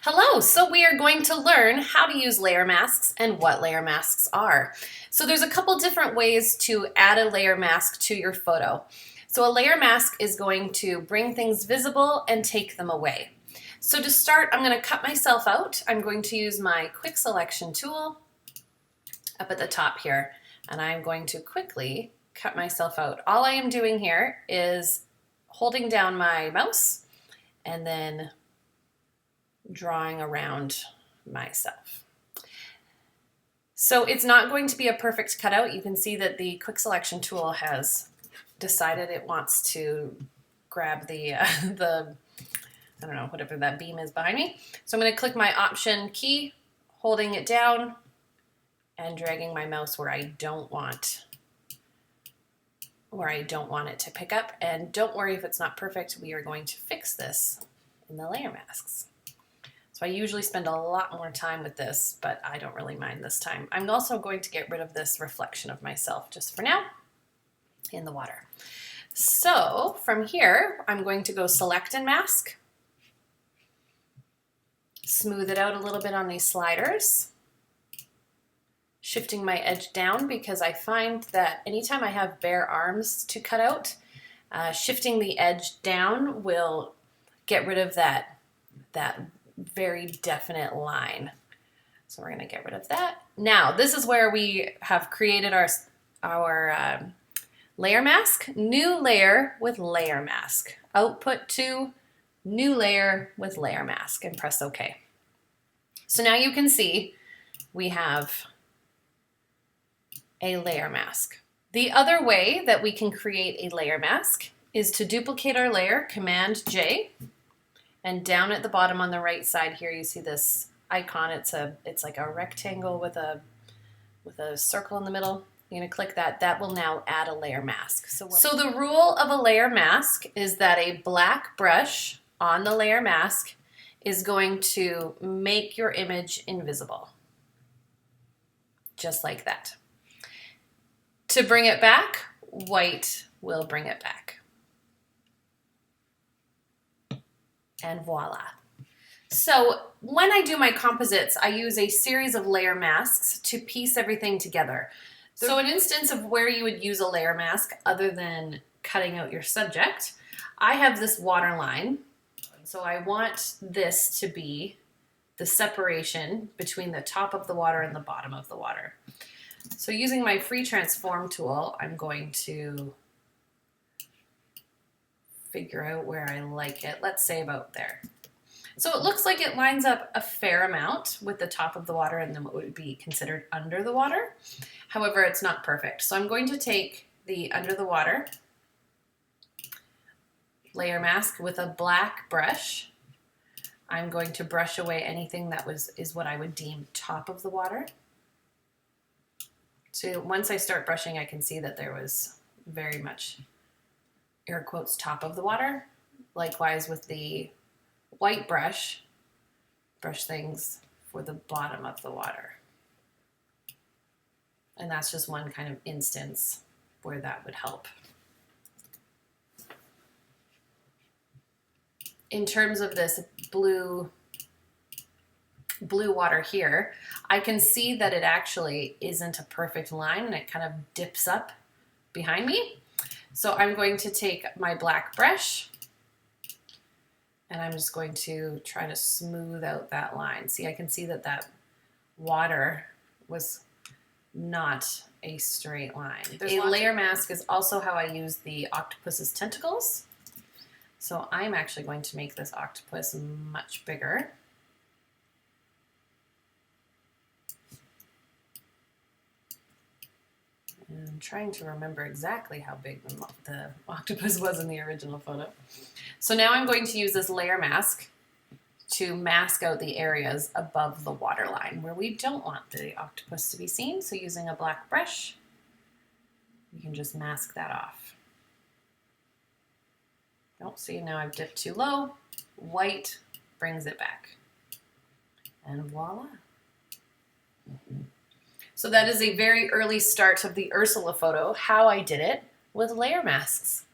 Hello, so we are going to learn how to use layer masks and what layer masks are. So there's a couple different ways to add a layer mask to your photo. So a layer mask is going to bring things visible and take them away. So to start, I'm going to cut myself out. I'm going to use my quick selection tool up at the top here, and I'm going to quickly cut myself out. All I am doing here is holding down my mouse and then drawing around myself. So it's not going to be a perfect cutout. You can see that the quick selection tool has decided it wants to grab the I don't know, whatever that beam is behind me. So I'm going to click my Option key, holding it down and dragging my mouse where I don't want it to pick up. And don't worry if it's not perfect. We are going to fix this in the layer masks. So I usually spend a lot more time with this, but I don't really mind this time. I'm also going to get rid of this reflection of myself just for now in the water. So from here, I'm going to go Select and Mask. Smooth it out a little bit on these sliders. Shifting my edge down because I find that anytime I have bare arms to cut out, shifting the edge down will get rid of that very definite line. So we're going to get rid of that. Now, this is where we have created our layer mask. New layer with layer mask. Output to new layer with layer mask, and press OK. So now you can see we have a layer mask. The other way that we can create a layer mask is to duplicate our layer, Command J. And down at the bottom on the right side here, you see this icon. It's like a rectangle with a circle in the middle. You're going to click that. That will now add a layer mask. So the rule of a layer mask is that a black brush on the layer mask is going to make your image invisible. Just like that. To bring it back, white will bring it back. And voila. So when I do my composites, I use a series of layer masks to piece everything together. So an instance of where you would use a layer mask other than cutting out your subject, I have this water line. So I want this to be the separation between the top of the water and the bottom of the water. So using my free transform tool, I'm going to figure out where I like it. Let's say about there. So it looks like it lines up a fair amount with the top of the water and then what would be considered under the water. However, it's not perfect. So I'm going to take the under the water layer mask with a black brush. I'm going to brush away anything that is what I would deem top of the water. So once I start brushing, I can see that there was very much air quotes top of the water. Likewise with the white brush things for the bottom of the water. And that's just one kind of instance where that would help. In terms of this blue water here, I can see that it actually isn't a perfect line and it kind of dips up behind me. So I'm going to take my black brush and I'm just going to try to smooth out that line. See, I can see that that water was not a straight line. A layer mask is also how I use the octopus's tentacles. So I'm actually going to make this octopus much bigger. And I'm trying to remember exactly how big the octopus was in the original photo. So now I'm going to use this layer mask to mask out the areas above the waterline where we don't want the octopus to be seen. So using a black brush, you can just mask that off. Oh, see, now I've dipped too low. White brings it back. And voila. So that is a very early start of the Ursula photo, how I did it with layer masks.